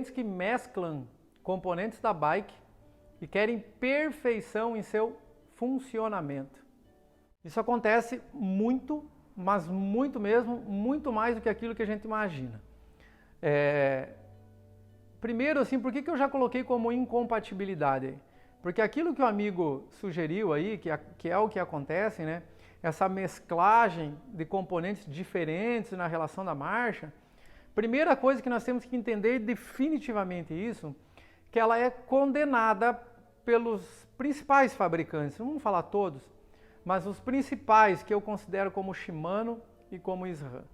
clientes que mesclam componentes da bike e querem perfeição em seu funcionamento. Isso acontece muito, mas muito mesmo, muito mais do que aquilo que a gente imagina. Primeiro, assim, por que eu já coloquei como incompatibilidade? Porque aquilo que o amigo sugeriu aí, que é o que acontece, né? Essa mesclagem de componentes diferentes na relação da marcha, primeira coisa que nós temos que entender definitivamente isso, que ela é condenada pelos principais fabricantes, não vamos falar todos, mas os principais que eu considero como Shimano e como SRAM.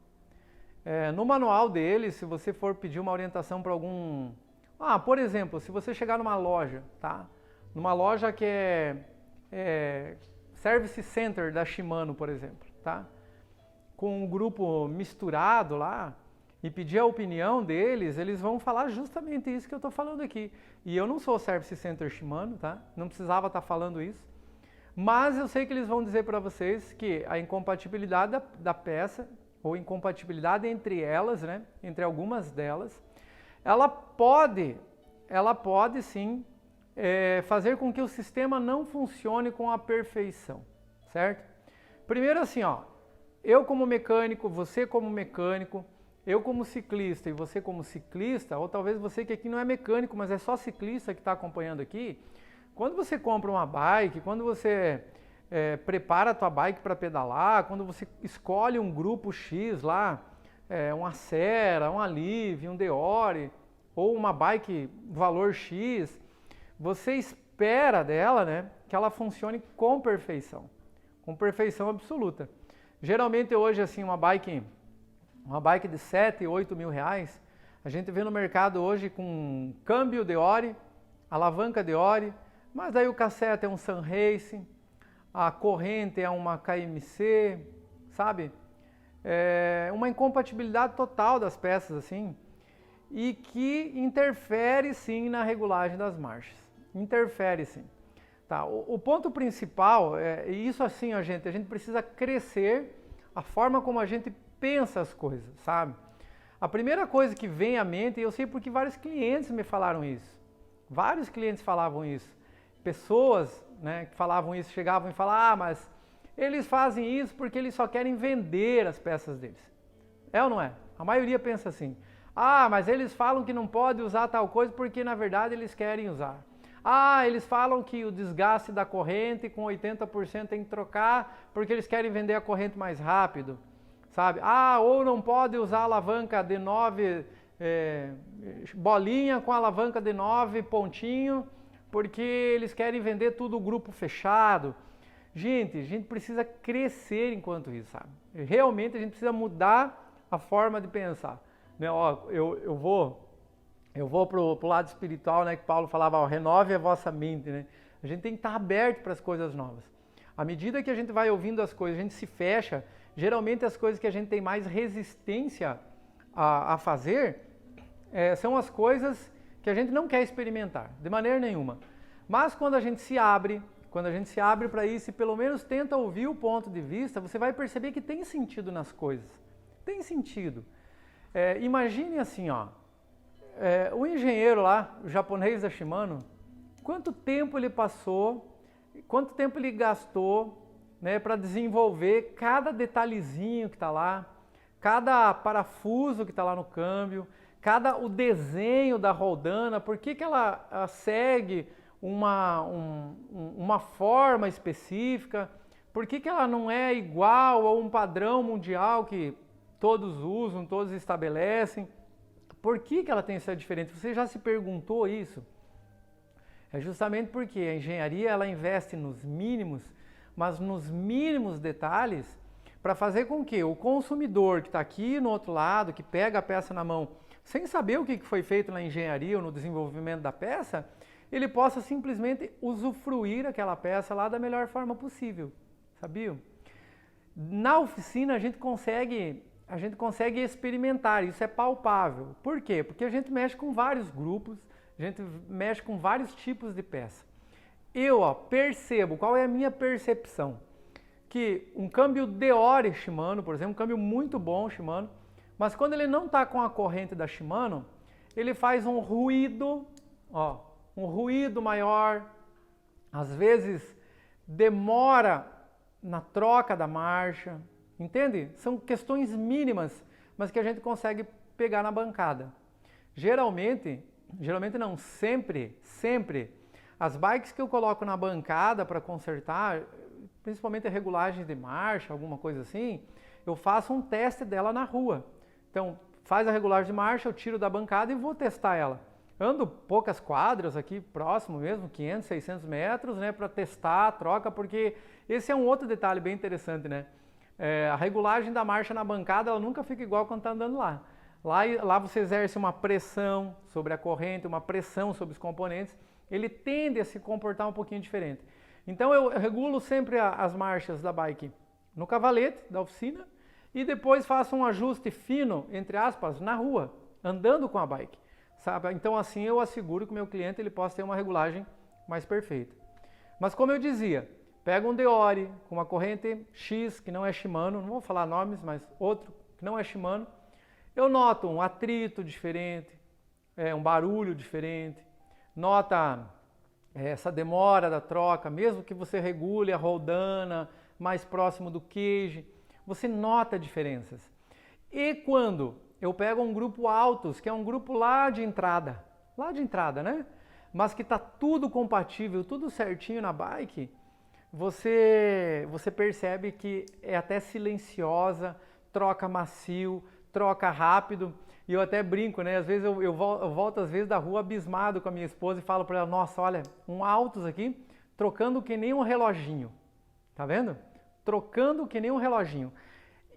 No manual deles, se você for pedir uma orientação para algum... por exemplo, se você chegar numa loja, tá? Numa loja que é Service Center da Shimano, por exemplo, tá? Com um grupo misturado lá, e pedir a opinião deles, eles vão falar justamente isso que eu estou falando aqui. E eu não sou Service Center Shimano, tá? Não precisava estar falando isso. Mas eu sei que eles vão dizer para vocês que a incompatibilidade da peça, ou incompatibilidade entre elas, né? Entre algumas delas, ela pode sim fazer com que o sistema não funcione com a perfeição, certo? Primeiro assim, eu como mecânico, você como mecânico, eu como ciclista e você como ciclista, ou talvez você que aqui não é mecânico, mas é só ciclista que está acompanhando aqui, quando você compra uma bike, quando você prepara a tua bike para pedalar, quando você escolhe um grupo X lá, um Acera, um Alive, um Deore, ou uma bike valor X, você espera dela, né, que ela funcione com perfeição absoluta. Geralmente hoje, assim, uma bike de 7, 8 mil reais, a gente vê no mercado hoje com câmbio Deore, alavanca Deore, mas daí o cassete é um Sunrace, a corrente é uma KMC, sabe? Uma incompatibilidade total das peças, assim, e que interfere sim na regulagem das marchas. Interfere sim. Tá, o ponto principal, e isso assim, a gente precisa crescer a forma como a gente pensa as coisas, sabe? A primeira coisa que vem à mente, e eu sei porque vários clientes me falaram isso, vários clientes falavam isso, pessoas, né, que falavam isso, chegavam e falavam, mas eles fazem isso porque eles só querem vender as peças deles. É ou não é? A maioria pensa assim, mas eles falam que não pode usar tal coisa porque na verdade eles querem usar. Eles falam que o desgaste da corrente com 80% tem que trocar porque eles querem vender a corrente mais rápido, sabe? Ou não pode usar a alavanca D9 bolinha com a alavanca D9 pontinho porque eles querem vender tudo grupo fechado. Gente, a gente precisa crescer enquanto isso, sabe? Realmente a gente precisa mudar a forma de pensar. Né? Eu vou pro lado espiritual, né, que Paulo falava, renove a vossa mente, né? A gente tem que estar aberto para as coisas novas. À medida que a gente vai ouvindo as coisas, a gente se fecha, geralmente as coisas que a gente tem mais resistência a fazer são as coisas que a gente não quer experimentar, de maneira nenhuma. Mas quando a gente se abre para isso e pelo menos tenta ouvir o ponto de vista, você vai perceber que tem sentido nas coisas. Tem sentido. Imagine assim, o engenheiro lá, o japonês da Shimano, quanto tempo ele passou, quanto tempo ele gastou, né, para desenvolver cada detalhezinho que está lá, cada parafuso que está lá no câmbio, o desenho da roldana, por que ela segue uma forma específica, por que ela não é igual a um padrão mundial que todos usam, todos estabelecem. Por que ela tem essa diferença? Você já se perguntou isso? É justamente porque a engenharia ela investe nos mínimos, mas nos mínimos detalhes, para fazer com que o consumidor que está aqui no outro lado, que pega a peça na mão, sem saber o que foi feito na engenharia ou no desenvolvimento da peça, ele possa simplesmente usufruir aquela peça lá da melhor forma possível, sabiam? Na oficina a gente consegue experimentar, isso é palpável. Por quê? Porque a gente mexe com vários grupos, a gente mexe com vários tipos de peça. Eu percebo, qual é a minha percepção? Que um câmbio Deore Shimano, por exemplo, um câmbio muito bom Shimano, mas quando ele não está com a corrente da Shimano, ele faz um ruído, ó, um ruído maior, às vezes demora na troca da marcha, entende? São questões mínimas, mas que a gente consegue pegar na bancada. Geralmente não, sempre, as bikes que eu coloco na bancada para consertar, principalmente a regulagem de marcha, alguma coisa assim, eu faço um teste dela na rua. Então, faz a regulagem de marcha, eu tiro da bancada e vou testar ela. Ando poucas quadras aqui, próximo mesmo, 500, 600 metros, né, para testar a troca, porque esse é um outro detalhe bem interessante, né? A regulagem da marcha na bancada, ela nunca fica igual quando está andando lá. Lá você exerce uma pressão sobre a corrente, uma pressão sobre os componentes, ele tende a se comportar um pouquinho diferente. Então eu regulo sempre as marchas da bike no cavalete da oficina e depois faço um ajuste fino, entre aspas, na rua, andando com a bike. Sabe? Então assim eu asseguro que o meu cliente ele possa ter uma regulagem mais perfeita. Mas como eu dizia, pega um Deore com uma corrente X, que não é Shimano, não vou falar nomes, mas outro que não é Shimano, eu noto um atrito diferente, um barulho diferente, nota essa demora da troca, mesmo que você regule a roldana mais próximo do cage, você nota diferenças. E quando eu pego um grupo Altus, que é um grupo lá de entrada, né? Mas que está tudo compatível, tudo certinho na bike, você percebe que é até silenciosa, troca macio, troca rápido, e eu até brinco, né? Às vezes eu volto às vezes da rua abismado com a minha esposa e falo para ela, nossa, olha, um Altus aqui, trocando que nem um reloginho, tá vendo? Trocando que nem um reloginho.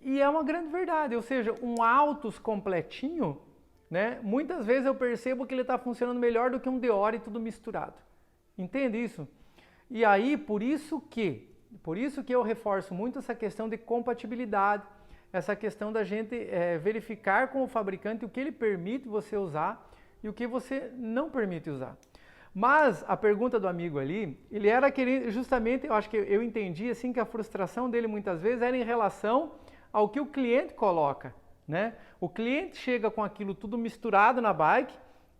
E é uma grande verdade, ou seja, um Altus completinho, né? Muitas vezes eu percebo que ele está funcionando melhor do que um Deore tudo misturado. Entende isso? E aí, por isso que eu reforço muito essa questão de compatibilidade, essa questão da gente verificar com o fabricante o que ele permite você usar e o que você não permite usar. Mas a pergunta do amigo ali, ele era querendo, justamente, eu acho que eu entendi assim que a frustração dele muitas vezes era em relação ao que o cliente coloca, né? O cliente chega com aquilo tudo misturado na bike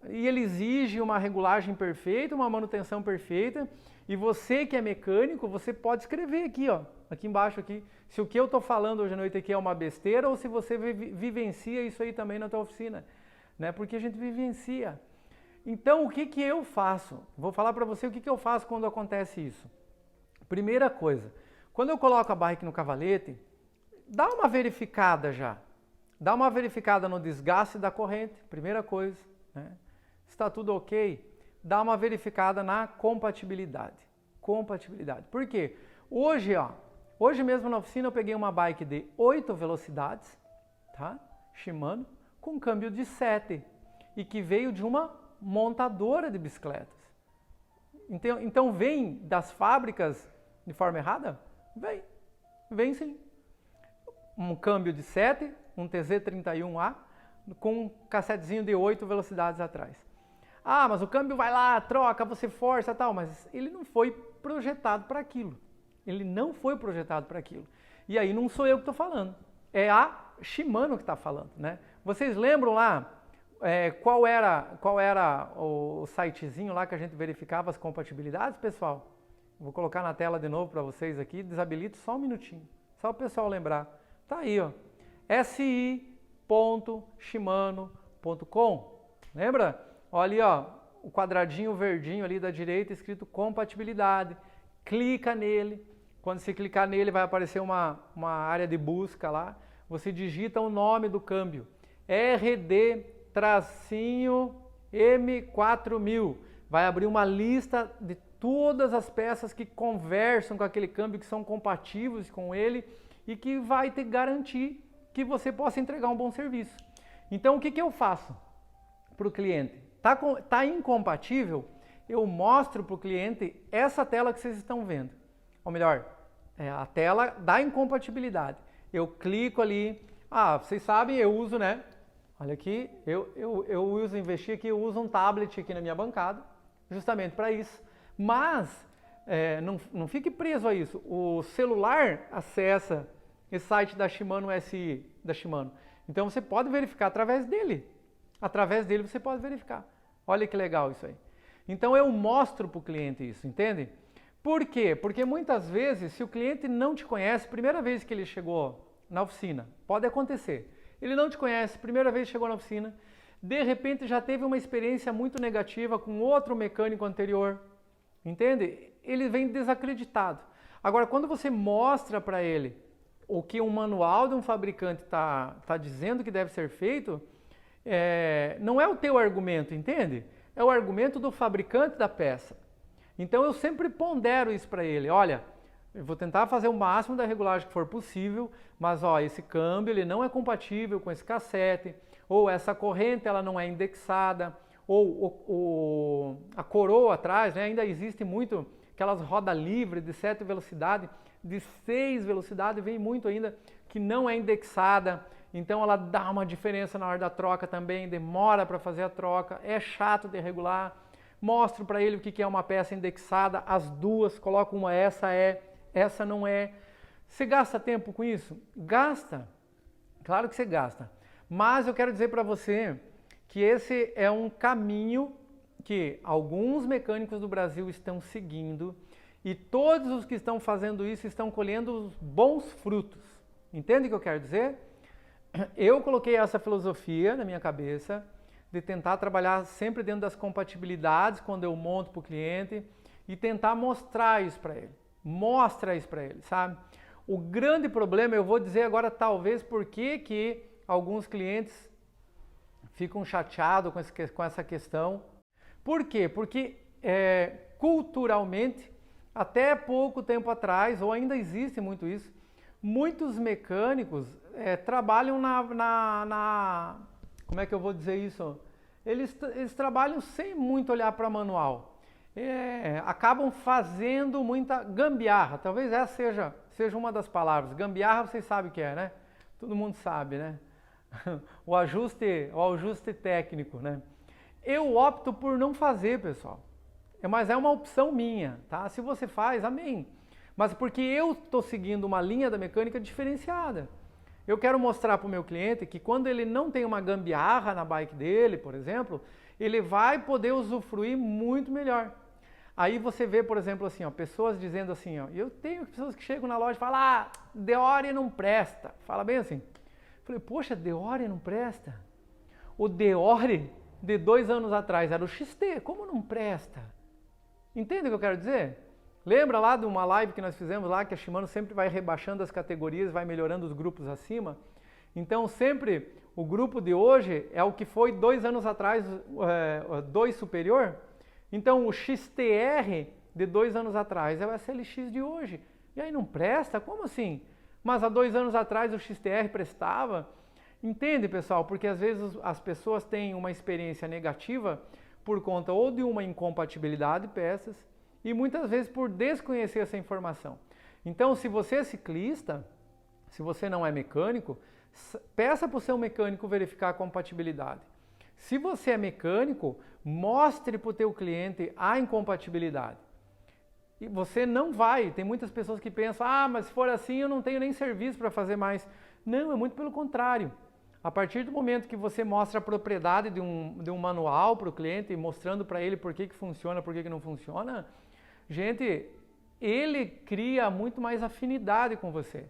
e ele exige uma regulagem perfeita, uma manutenção perfeita, e você que é mecânico, você pode escrever aqui, ó, aqui embaixo aqui, se o que eu estou falando hoje à noite aqui é uma besteira ou se você vivencia isso aí também na tua oficina, né? Porque a gente vivencia. Então, o que eu faço? Vou falar para você o que eu faço quando acontece isso. Primeira coisa, quando eu coloco a bike no cavalete, dá uma verificada já. Dá uma verificada no desgaste da corrente, primeira coisa, né? Está tudo ok? Dá uma verificada na compatibilidade. Por quê? Hoje mesmo na oficina eu peguei uma bike de 8 velocidades, tá? Shimano, com câmbio de 7 e que veio de uma montadora de bicicletas. Então vem das fábricas de forma errada? Vem sim. Um câmbio de 7, um TZ31A, com um cassetezinho de 8 velocidades atrás. Ah, mas o câmbio vai lá, troca, você força e tal, mas ele não foi projetado para aquilo. E aí não sou eu que estou falando, é a Shimano que está falando, né? Vocês lembram lá qual era o sitezinho lá que a gente verificava as compatibilidades, pessoal? Vou colocar na tela de novo para vocês aqui, desabilito só um minutinho, só o pessoal lembrar. Tá aí, ó, si.shimano.com, lembra? Olha ali, ó, o quadradinho verdinho ali da direita escrito compatibilidade. Clica nele. Quando você clicar nele vai aparecer uma área de busca lá. Você digita o nome do câmbio. RD-M4000. Vai abrir uma lista de todas as peças que conversam com aquele câmbio, que são compatíveis com ele e que vai te garantir que você possa entregar um bom serviço. Então o que eu faço para o cliente? Tá incompatível? Eu mostro para o cliente essa tela que vocês estão vendo. Ou melhor, a tela da incompatibilidade. Eu clico ali. Ah, vocês sabem, eu uso, né? Olha aqui, eu uso, investi aqui, eu uso um tablet aqui na minha bancada, justamente para isso. Mas não fique preso a isso. O celular acessa esse site da Shimano SI, da Shimano. Então você pode verificar através dele. através dele você pode verificar. Olha que legal isso aí. Então eu mostro para o cliente isso, entende? Por quê? Porque muitas vezes, se o cliente não te conhece, primeira vez que ele chegou na oficina, pode acontecer. Ele não te conhece, primeira vez que chegou na oficina, de repente já teve uma experiência muito negativa com outro mecânico anterior, entende? Ele vem desacreditado. Agora, quando você mostra para ele o que um manual de um fabricante tá dizendo que deve ser feito, não é o teu argumento, entende? É o argumento do fabricante da peça. Então eu sempre pondero isso para ele. Olha, eu vou tentar fazer o máximo da regulagem que for possível, mas ó, esse câmbio ele não é compatível com esse cassete, ou essa corrente ela não é indexada, ou a coroa atrás, né, ainda existe muito aquelas rodas livres de 7 velocidades, de 6 velocidades, vem muito ainda que não é indexada, então ela dá uma diferença na hora da troca também, demora para fazer a troca, é chato de regular. Mostro para ele o que é uma peça indexada, as duas, coloco uma, essa não é. Você gasta tempo com isso? Gasta, claro que você gasta. Mas eu quero dizer para você que esse é um caminho que alguns mecânicos do Brasil estão seguindo e todos os que estão fazendo isso estão colhendo os bons frutos. Entende o que eu quero dizer? Eu coloquei essa filosofia na minha cabeça de tentar trabalhar sempre dentro das compatibilidades quando eu monto para o cliente e tentar mostrar isso para ele. Mostra isso para ele, sabe? O grande problema, eu vou dizer agora talvez por que alguns clientes ficam chateados com essa questão. Por quê? Porque culturalmente, até pouco tempo atrás, ou ainda existe muito isso, muitos mecânicos trabalham como é que eu vou dizer isso? Eles trabalham sem muito olhar para manual. Acabam fazendo muita gambiarra. Talvez essa seja uma das palavras. Gambiarra vocês sabem o que é, né? Todo mundo sabe, né? O ajuste técnico, né? Eu opto por não fazer, pessoal. Mas é uma opção minha, tá? Se você faz, amém. Mas porque eu estou seguindo uma linha da mecânica diferenciada. Eu quero mostrar para o meu cliente que quando ele não tem uma gambiarra na bike dele, por exemplo, ele vai poder usufruir muito melhor. Aí você vê, por exemplo, assim, ó, pessoas dizendo assim, ó, eu tenho pessoas que chegam na loja e falam, Deore não presta. Fala bem assim. Eu falei, poxa, Deore não presta? O Deore de 2 anos atrás era o XT, como não presta? Entende o que eu quero dizer? Lembra lá de uma live que nós fizemos lá, que a Shimano sempre vai rebaixando as categorias, vai melhorando os grupos acima? Então sempre o grupo de hoje é o que foi 2 anos atrás, 2 superior. Então o XTR de 2 anos atrás é o SLX de hoje. E aí não presta? Como assim? Mas há 2 anos atrás o XTR prestava? Entende, pessoal? Porque às vezes as pessoas têm uma experiência negativa por conta ou de uma incompatibilidade de peças, e muitas vezes por desconhecer essa informação. Então, se você é ciclista, se você não é mecânico, peça para o seu mecânico verificar a compatibilidade. Se você é mecânico, mostre para o teu cliente a incompatibilidade. E você não vai, tem muitas pessoas que pensam, mas se for assim eu não tenho nem serviço para fazer mais. Não, é muito pelo contrário. A partir do momento que você mostra a propriedade de um manual para o cliente, mostrando para ele por que funciona, por que não funciona, gente, ele cria muito mais afinidade com você.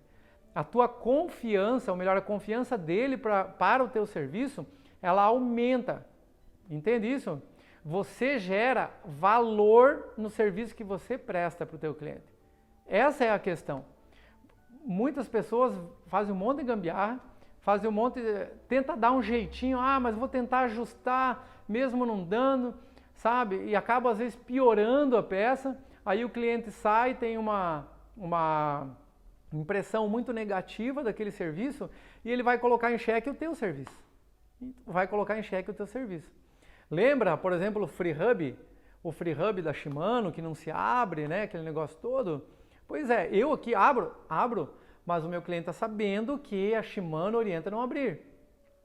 A tua confiança, ou melhor, a confiança dele para o teu serviço, ela aumenta. Entende isso? Você gera valor no serviço que você presta para o teu cliente. Essa é a questão. Muitas pessoas fazem um monte de gambiarra, tenta dar um jeitinho, mas vou tentar ajustar, mesmo não dando, sabe? E acaba às vezes piorando a peça, aí o cliente sai, tem uma impressão muito negativa daquele serviço e ele vai colocar em xeque o teu serviço. Lembra, por exemplo, o Free Hub da Shimano, que não se abre, né? Aquele negócio todo? Pois é, eu aqui abro, mas o meu cliente está sabendo que a Shimano orienta a não abrir.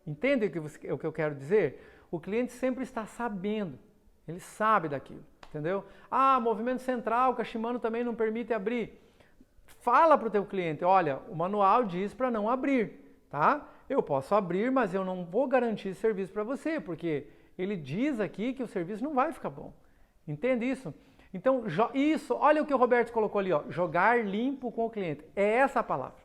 Entende o que eu quero dizer? O cliente sempre está sabendo, ele sabe daquilo, entendeu? Movimento central, que a Shimano também não permite abrir. Fala para o teu cliente, olha, o manual diz para não abrir, tá? Eu posso abrir, mas eu não vou garantir esse serviço para você, porque ele diz aqui que o serviço não vai ficar bom. Entende isso? Então, isso, olha o que o Roberto colocou ali, ó, jogar limpo com o cliente. É essa a palavra.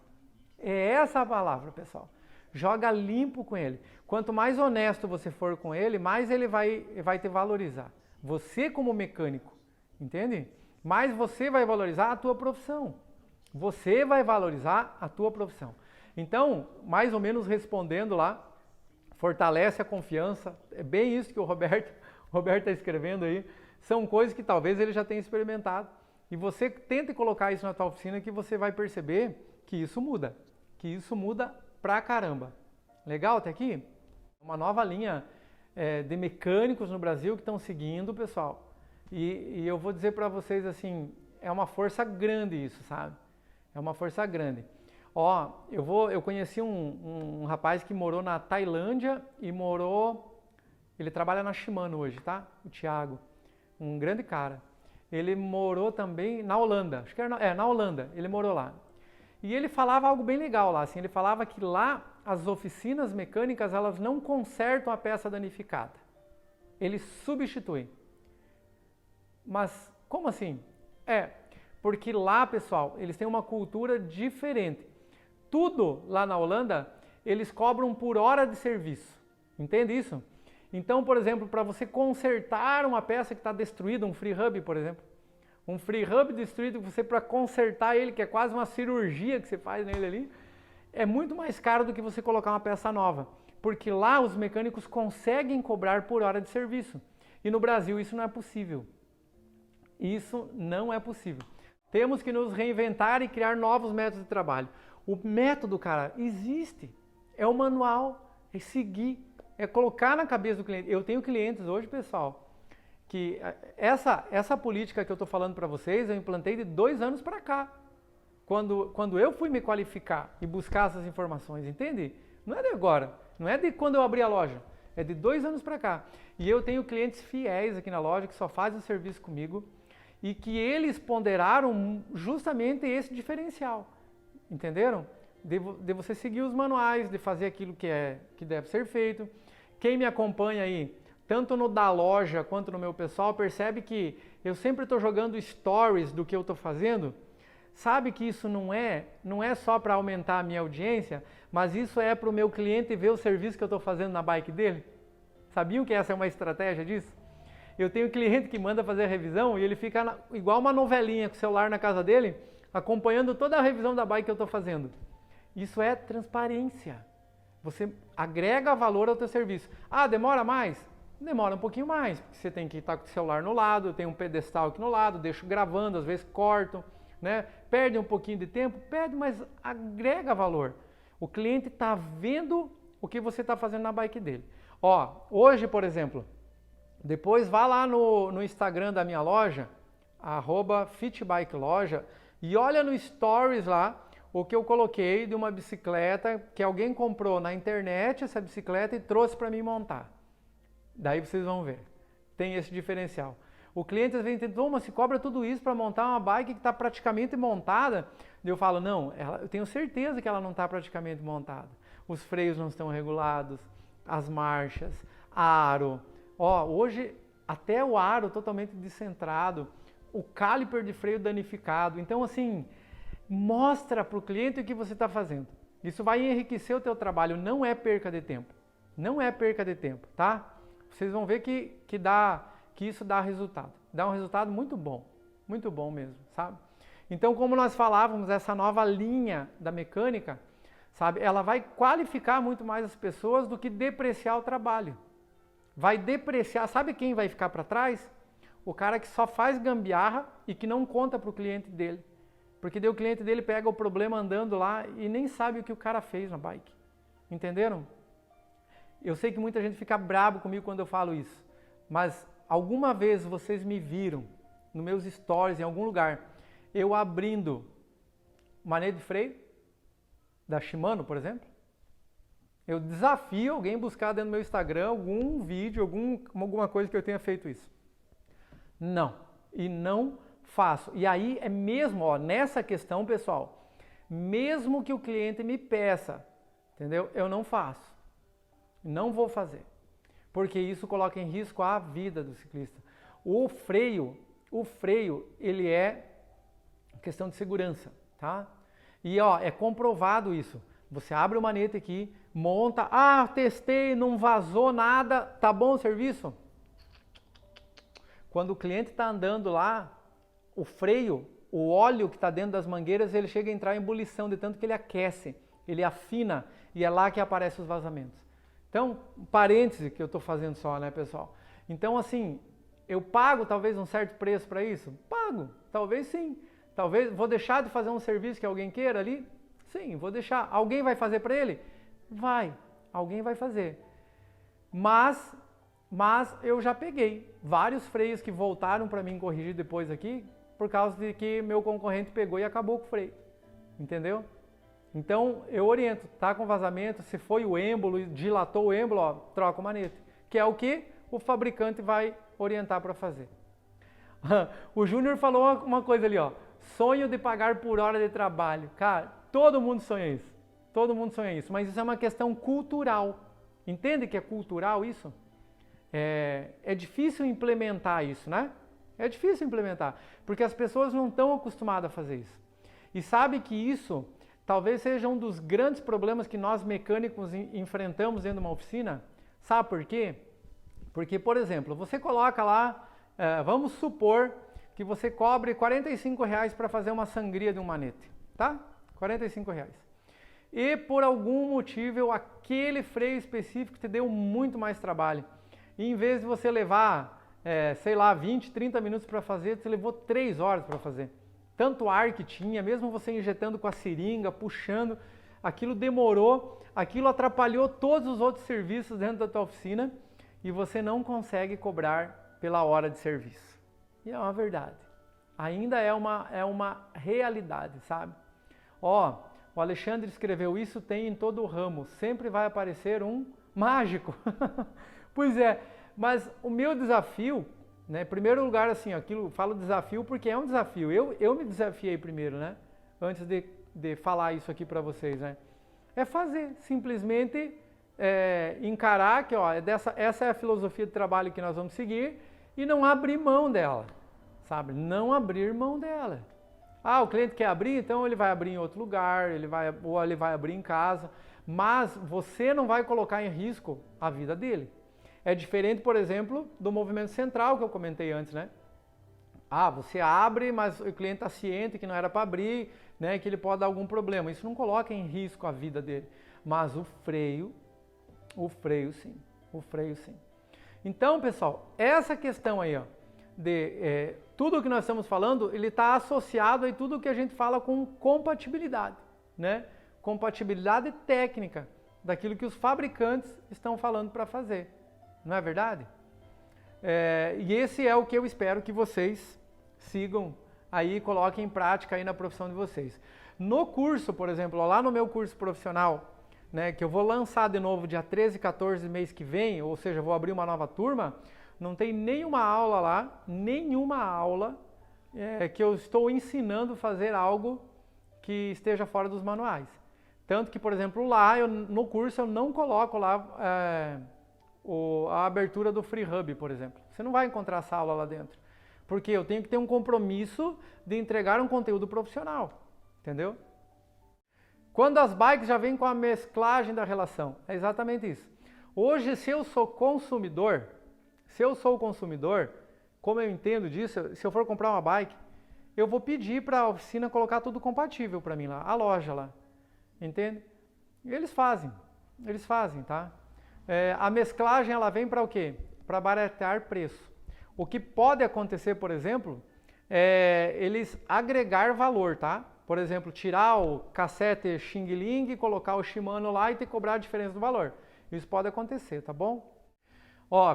É essa a palavra, pessoal. Joga limpo com ele. Quanto mais honesto você for com ele, mais ele vai te valorizar. Você como mecânico, entende? Mais você vai valorizar a tua profissão. Você vai valorizar a tua profissão. Então, mais ou menos respondendo lá, fortalece a confiança. É bem isso que o Roberto está escrevendo aí. São coisas que talvez ele já tenha experimentado. E você tente colocar isso na tua oficina que você vai perceber que isso muda. Que isso muda pra caramba. Legal até aqui? Uma nova linha de mecânicos no Brasil que estão seguindo, pessoal. E eu vou dizer para vocês assim, é uma força grande isso, sabe? É uma força grande. Ó, eu conheci um rapaz que morou na Tailândia e ele trabalha na Shimano hoje, tá? O Thiago, um grande cara. Ele morou também na Holanda, acho que era na Holanda, ele morou lá. E ele falava algo bem legal lá, assim, ele falava que lá as oficinas mecânicas, elas não consertam a peça danificada. Eles substituem. Mas como assim? Porque lá, pessoal, eles têm uma cultura diferente. Tudo lá na Holanda, eles cobram por hora de serviço. Entende isso? Então, por exemplo, para você consertar uma peça que está destruída, um free hub, por exemplo, um free hub destruído, você para consertar ele, que é quase uma cirurgia que você faz nele ali, é muito mais caro do que você colocar uma peça nova. Porque lá os mecânicos conseguem cobrar por hora de serviço. E no Brasil isso não é possível. Isso não é possível. Temos que nos reinventar e criar novos métodos de trabalho. O método, cara, existe. É o manual, é seguir, é colocar na cabeça do cliente. Eu tenho clientes hoje, pessoal, que essa política que eu estou falando para vocês, eu implantei de 2 anos para cá. Quando eu fui me qualificar e buscar essas informações, entende? Não é de agora, não é de quando eu abri a loja, é de 2 anos para cá. E eu tenho clientes fiéis aqui na loja que só fazem o serviço comigo e que eles ponderaram justamente esse diferencial. Entenderam? De você seguir os manuais, de fazer aquilo que deve ser feito. Quem me acompanha aí, tanto no da loja quanto no meu pessoal, percebe que eu sempre estou jogando stories do que eu estou fazendo. Sabe que isso não é só para aumentar a minha audiência, mas isso é para o meu cliente ver o serviço que eu estou fazendo na bike dele? Sabiam que essa é uma estratégia disso? Eu tenho cliente que manda fazer a revisão e ele fica igual uma novelinha com o celular na casa dele, acompanhando toda a revisão da bike que eu estou fazendo. Isso é transparência. Você agrega valor ao teu serviço. Ah, demora mais? Demora um pouquinho mais, porque você tem que estar com o celular no lado, tem um pedestal aqui no lado, deixo gravando, às vezes corto, né? Perde um pouquinho de tempo, perde, mas agrega valor. O cliente está vendo o que você está fazendo na bike dele. Ó, hoje, por exemplo, depois vá lá no Instagram da minha loja, @fitbikeloja, e olha no Stories lá o que eu coloquei de uma bicicleta que alguém comprou na internet, essa bicicleta, e trouxe para mim montar. Daí vocês vão ver. Tem esse diferencial. O cliente às vezes entende, mas se cobra tudo isso para montar uma bike que está praticamente montada. E eu falo, não, eu tenho certeza que ela não está praticamente montada. Os freios não estão regulados, as marchas, aro. Ó, hoje até o aro totalmente descentrado, o caliper de freio danificado. Então assim, mostra para o cliente o que você está fazendo. Isso vai enriquecer o teu trabalho, não é perca de tempo. Não é perca de tempo, tá? Vocês vão ver que isso dá resultado. Dá um resultado muito bom mesmo, sabe? Então, como nós falávamos, essa nova linha da mecânica, sabe, ela vai qualificar muito mais as pessoas do que depreciar o trabalho. Vai depreciar, sabe quem vai ficar para trás? O cara que só faz gambiarra e que não conta para o cliente dele. Porque daí o cliente dele pega o problema andando lá e nem sabe o que o cara fez na bike. Entenderam? Eu sei que muita gente fica brabo comigo quando eu falo isso, mas alguma vez vocês me viram nos meus stories em algum lugar, eu abrindo maneira de freio da Shimano, por exemplo? Eu desafio alguém buscar dentro do meu Instagram algum vídeo, alguma coisa que eu tenha feito isso. Não, e não faço. E aí é mesmo, ó, nessa questão, pessoal, mesmo que o cliente me peça entendeu? Eu não faço, não vou fazer, porque isso coloca em risco a vida do ciclista. O freio, ele é questão de segurança, tá? E ó, é comprovado isso. Você abre o manete aqui, monta, testei, não vazou nada, tá bom o serviço? Quando o cliente está andando lá, o freio, o óleo que está dentro das mangueiras, ele chega a entrar em ebulição, de tanto que ele aquece, ele afina, e é lá que aparecem os vazamentos. Então, parêntese que eu estou fazendo só, né, pessoal? Então, assim, eu pago talvez um certo preço para isso? Pago, talvez sim. Talvez, vou deixar de fazer um serviço que alguém queira ali? Sim, vou deixar. Alguém vai fazer para ele? Vai, alguém vai fazer. Mas eu já peguei vários freios que voltaram para mim corrigir depois aqui, por causa de que meu concorrente pegou e acabou com o freio. Entendeu? Então, eu oriento, tá com vazamento, se foi o êmbolo, dilatou o êmbolo, ó, troca o manete. Que é o que o fabricante vai orientar para fazer. O Júnior falou uma coisa ali, ó. Sonho de pagar por hora de trabalho. Cara, todo mundo sonha isso. Todo mundo sonha isso. Mas isso é uma questão cultural. Entende que é cultural isso? É difícil implementar isso, né? É difícil implementar. Porque as pessoas não estão acostumadas a fazer isso. E sabe que isso talvez seja um dos grandes problemas que nós mecânicos enfrentamos dentro de uma oficina. Sabe por quê? Porque, por exemplo, você coloca lá, vamos supor que você cobre R$45 para fazer uma sangria de um manete, tá? R$45. E por algum motivo, aquele freio específico te deu muito mais trabalho. E em vez de você levar, sei lá, 20, 30 minutos para fazer, você levou 3 horas para fazer. Tanto ar que tinha, mesmo você injetando com a seringa, puxando, aquilo demorou, aquilo atrapalhou todos os outros serviços dentro da tua oficina e você não consegue cobrar pela hora de serviço. E é uma verdade. Ainda é uma realidade, sabe? Ó, o Alexandre escreveu, isso tem em todo o ramo, sempre vai aparecer um mágico. Pois é, mas o meu desafio, né, em primeiro lugar, assim, aquilo, falo desafio porque é um desafio. Eu me desafiei primeiro, né? Antes de falar isso aqui para vocês, né? É fazer, simplesmente encarar que, ó, essa é a filosofia de trabalho que nós vamos seguir, e não abrir mão dela, sabe? Não abrir mão dela. O cliente quer abrir, então ele vai abrir em outro lugar, ou ele vai abrir em casa, mas você não vai colocar em risco a vida dele. É diferente, por exemplo, do movimento central que eu comentei antes, né? Você abre, mas o cliente está ciente que não era para abrir, né? Que ele pode dar algum problema. Isso não coloca em risco a vida dele. Mas o freio sim. O freio sim. Então, pessoal, essa questão aí, ó, de tudo o que nós estamos falando, ele está associado a tudo o que a gente fala com compatibilidade, né? Compatibilidade técnica daquilo que os fabricantes estão falando para fazer, não é verdade? E esse é o que eu espero que vocês sigam aí, coloquem em prática aí na profissão de vocês. No curso, por exemplo, lá no meu curso profissional, né, que eu vou lançar de novo dia 13 e 14 mês que vem, ou seja, vou abrir uma nova turma, não tem nenhuma aula lá, que eu estou ensinando a fazer algo que esteja fora dos manuais. Tanto que, por exemplo, lá no curso eu não coloco lá a abertura do FreeHub, por exemplo. Você não vai encontrar essa aula lá dentro. Porque eu tenho que ter um compromisso de entregar um conteúdo profissional, entendeu? Quando as bikes já vêm com a mesclagem da relação, é exatamente isso. Hoje, se eu sou consumidor, como eu entendo disso, se eu for comprar uma bike, eu vou pedir para a oficina colocar tudo compatível para mim lá, a loja lá, entende? E eles fazem, tá? A mesclagem, ela vem para o quê? Para baratear preço. O que pode acontecer, por exemplo, é eles agregar valor, tá? Por exemplo, tirar o cassete Xing Ling e colocar o Shimano lá e te cobrar a diferença do valor. Isso pode acontecer, tá bom?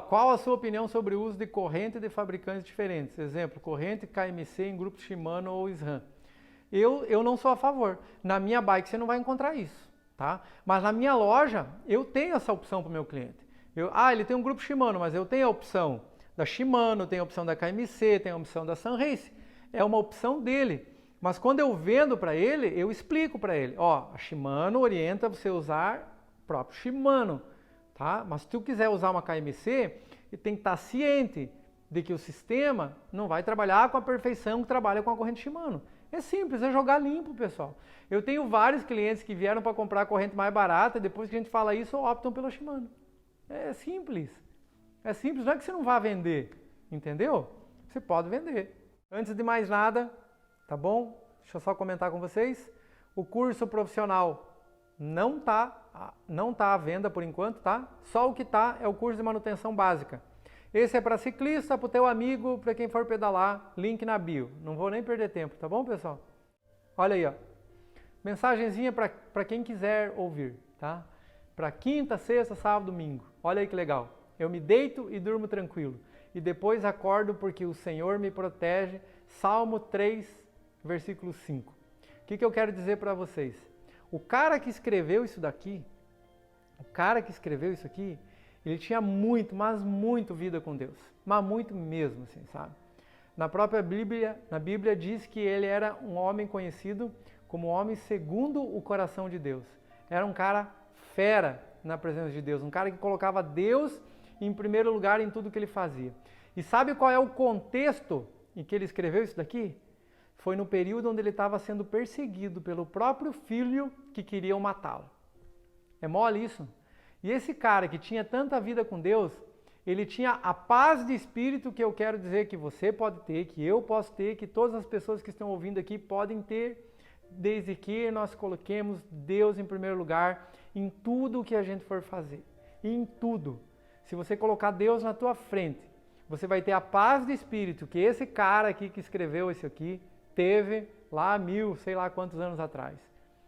Qual a sua opinião sobre o uso de corrente de fabricantes diferentes? Exemplo, corrente KMC em grupo Shimano ou SRAM. Eu não sou a favor. Na minha bike você não vai encontrar isso, tá? Mas na minha loja eu tenho essa opção para o meu cliente. Ele tem um grupo Shimano, mas eu tenho a opção da Shimano, tenho a opção da KMC, tenho a opção da Sunrace. É uma opção dele. Mas quando eu vendo para ele, eu explico para ele, ó, a Shimano orienta você a usar o próprio Shimano, tá? Mas se tu quiser usar uma KMC, tem que estar ciente de que o sistema não vai trabalhar com a perfeição que trabalha com a corrente Shimano. É simples, é jogar limpo, pessoal. Eu tenho vários clientes que vieram para comprar a corrente mais barata e depois que a gente fala isso, optam pela Shimano. É simples. É simples, não é que você não vá vender, entendeu? Você pode vender. Antes de mais nada, tá bom? Deixa eu só comentar com vocês. O curso profissional não tá à venda por enquanto, tá? Só o que tá é o curso de manutenção básica. Esse é para ciclista, para o teu amigo, para quem for pedalar, link na bio. Não vou nem perder tempo, tá bom, pessoal? Olha aí, ó. Mensagenzinha para quem quiser ouvir, tá? Para quinta, sexta, sábado, domingo. Olha aí que legal. Eu me deito e durmo tranquilo. E depois acordo porque o Senhor me protege. Salmo 3, versículo 5. O que eu quero dizer para vocês? O cara que escreveu isso aqui, ele tinha muito, mas muito vida com Deus. Mas muito mesmo, assim, sabe? Na própria Bíblia, diz que ele era um homem conhecido como homem segundo o coração de Deus. Era um cara fera na presença de Deus, um cara que colocava Deus em primeiro lugar em tudo que ele fazia. E sabe qual é o contexto em que ele escreveu isso daqui? Foi no período onde ele estava sendo perseguido pelo próprio filho que queriam matá-lo. É mole isso? E esse cara que tinha tanta vida com Deus, ele tinha a paz de espírito que eu quero dizer que você pode ter, que eu posso ter, que todas as pessoas que estão ouvindo aqui podem ter, desde que nós coloquemos Deus em primeiro lugar em tudo que a gente for fazer. Em tudo. Se você colocar Deus na tua frente, você vai ter a paz de espírito que esse cara aqui que escreveu isso aqui teve lá 1000, sei lá quantos anos atrás.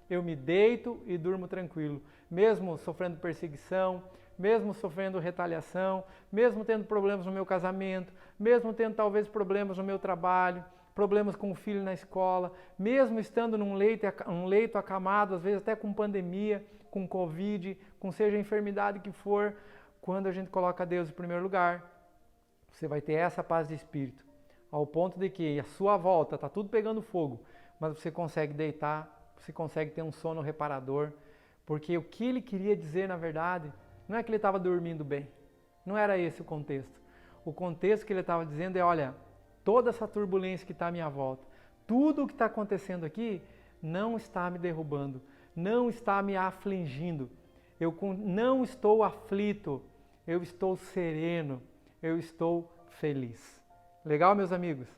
Eu me deito e durmo tranquilo, mesmo sofrendo perseguição, mesmo sofrendo retaliação, mesmo tendo problemas no meu casamento, mesmo tendo talvez problemas no meu trabalho, problemas com o filho na escola, mesmo estando num leito acamado, às vezes até com pandemia, com Covid, com seja a enfermidade que for, quando a gente coloca Deus em primeiro lugar, você vai ter essa paz de espírito, ao ponto de que a sua volta está tudo pegando fogo, mas você consegue deitar, você consegue ter um sono reparador, porque o que ele queria dizer, na verdade, não é que ele estava dormindo bem, não era esse o contexto. O contexto que ele estava dizendo é, olha, toda essa turbulência que está à minha volta, tudo o que está acontecendo aqui não está me derrubando, não está me afligindo, eu não estou aflito, eu estou sereno, eu estou feliz. Legal, meus amigos?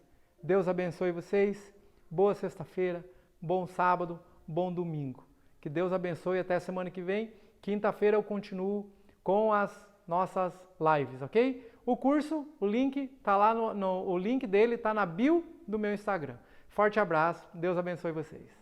Deus abençoe vocês, boa sexta-feira, bom sábado, bom domingo. Que Deus abençoe até semana que vem. Quinta-feira eu continuo com as nossas lives, ok? O curso, o link tá lá o link dele está na bio do meu Instagram. Forte abraço, Deus abençoe vocês.